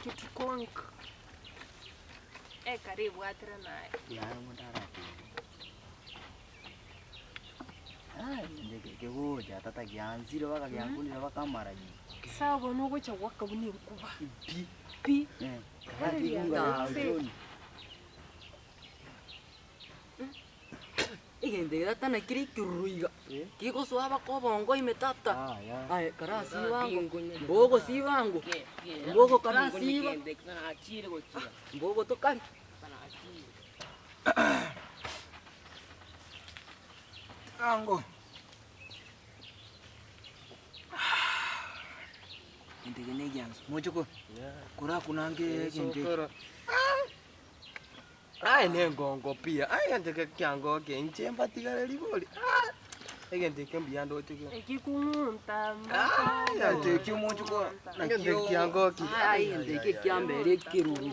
kitu konka. Karibu atira naye. Ya mundara. Ndege goja tata gyanzire bakagyangunira bakamaranye. Sawa nuko cyawaka buni kuba. Pi. Igende data na kiri kiruiga. Kiko swaba ko bongo imetata. Ay karasi wangu. Mbogo si wangu. Mbogo karasi wangu. Mbogo to kari. Ango. Ndege ne gyanzo. Mochoko. Kura kunange kende. Ai nengongo pia. Ai ndege kyango ke nchemba tigare liboli. Egende kembiando tike. Ekikunta. Ya teke mochoko. Ndege kyango ki. Ai ndege kyambere kiruru.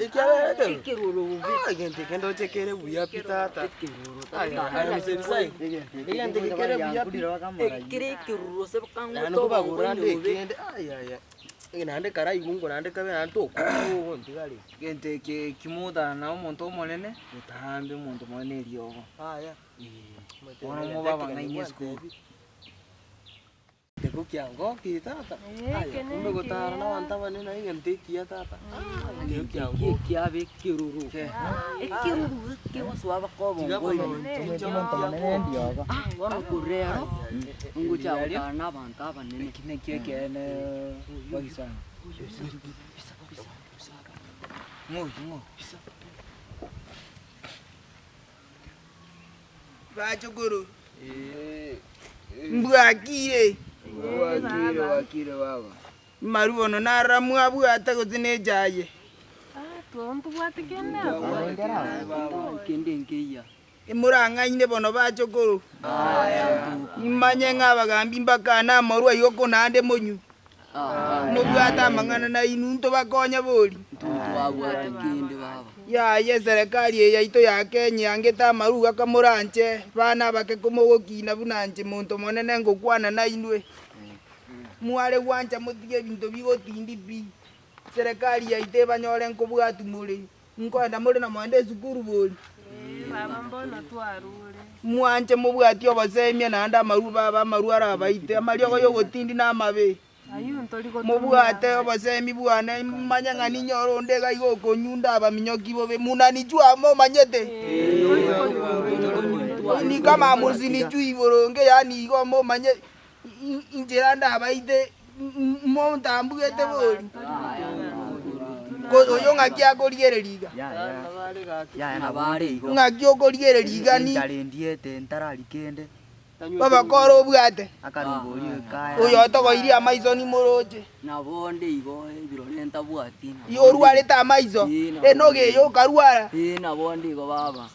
Ikere. Kiruru. Egende kendo chekere buya pitata. Kiruru. Ai msebisai. Egende kekere buya bakamaranye. Kiri kiruru se kangu to to bagurande kende. Ai. Nande kara igungo nande kabe nanto ko ntigari Gente ke kimuda na umuntu monene utambe umuntu monene ryogo. ya Ona mo baba ngainie school. Teko kyango kitata. Kumbe gotara na wanta bane na ingente kia tata. Teko kyango kiabe kiruru. Kiruru ke waswaba ko bongo. Wana kurero. Nguja ukana banta banene. Kine kieke ne bagisana. Ngo. Bachukuru. Mbwakire. Wakire baba. Marubono naramu abwata gutine jaye. Tontu bwatikenda. Kende ngeya. Imurangaine bono bachukuru. Imanye ngabagambi mbakana marwa yoko nande monyu. Mubwata mangana na inunto bakonya boli. Twabwata kende baba. Ya serikali yaito ya Kenya angeta maruga kamuranche bana bake kumugokina bunanje muntu monene ngokwana na indwe. Mwale wanja mutige bintu bigotindi bi. Serikali yaite banyore nkobwatu muri. Nkwenda muri na mwende sukuru boli. Baba mbona twarure. Mwanje mubwati obasemia na anda maru baba maru arabaite amariogo yogotindi na mabe. Mubwate obasemi bwana manyangani nyoro ndega igoko nyunda abaminyoki bobe munani jua mo manyete. Ni kama musini jui boronge yani igo mo manye injira ndabaite mo ndambugete boli. Ko yonga kya koriere liga. Ya na bare igo. Ngakyo koriere liga ni. Talendiete ntarari kende. Baba koro bwate. Akarugori kaya. Uyo to goiri amaizo ni moroje. Na bonde igo birorenta bwati. Yo ruare ta amaizo. Enoge yo karuara. Na bonde igo baba.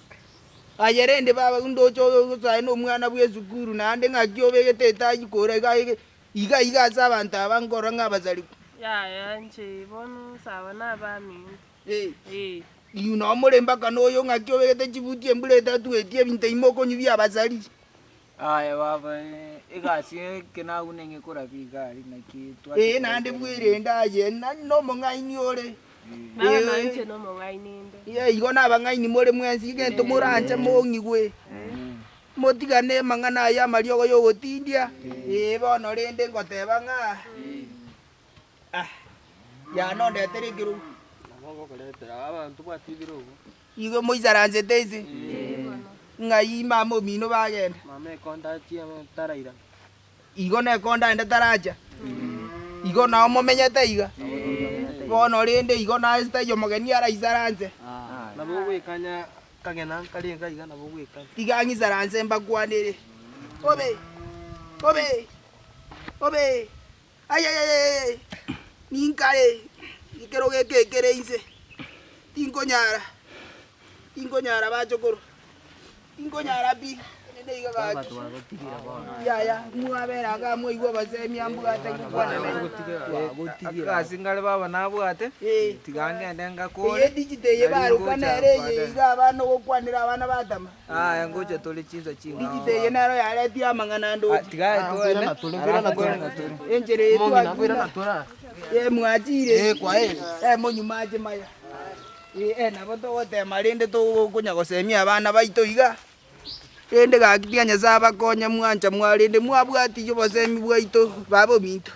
Ayerende baba undocho gusai no mwana bwe zukuru nande ngakyo begete taji kore iga sabanta bangora ngabazali. Ya nje bono sawa na bami. You know mulemba kanoyo ngakyo begete chibutie mbuleta tuetie binte imoko nyu bya bazali. Aya baba igasi kena unenge kora bigari nakitwa. Nande bwire ndaje no mongaini ore. Baba nanje no mongaini nde. Igo na bangaini more mwensi gento muranje mongigwe. Motigane mangana ya mariogo yogotindia. Bono rende ngoteba nga. Ya no ndetere kiru. Ngongo koletera abantu batibiro. Igo moizaranje tezi. Ngai mamo mino bagenda. Mame konda tia taraira. Igo ne konda ende taraja. Igo na momenyete iga. Bono rende igo na esta yo mogeni ara izaranje. Nabo wekanya kagena kalinga iga nabo wekanya. Tigangi zaranje mbakwanire. Obe. Ay. Ninkare. Ikero gekekere inse. Inkonyara bachokoro. Inkonyara bi. Nende iga ga. Ya. Muabera ga muigwa basemi ambugate kukwana na. Akasingale baba nabwate. Tigange ndenga ko. Digiteye baruka nereye iga abana gokwanira abana batama. Ngoje tole chinza chinga. Digiteye naro yareti amangana ndo. Tigaye to ene. Enjere tu agwira natura. mwachire kwa heri munyumaje maya nabo togotema rinde tugukunya gocemia abana baito iga rinde gakitia nyasaye bakonye mwancha mwarinde mwabwati yo bosemi bwaito babo minto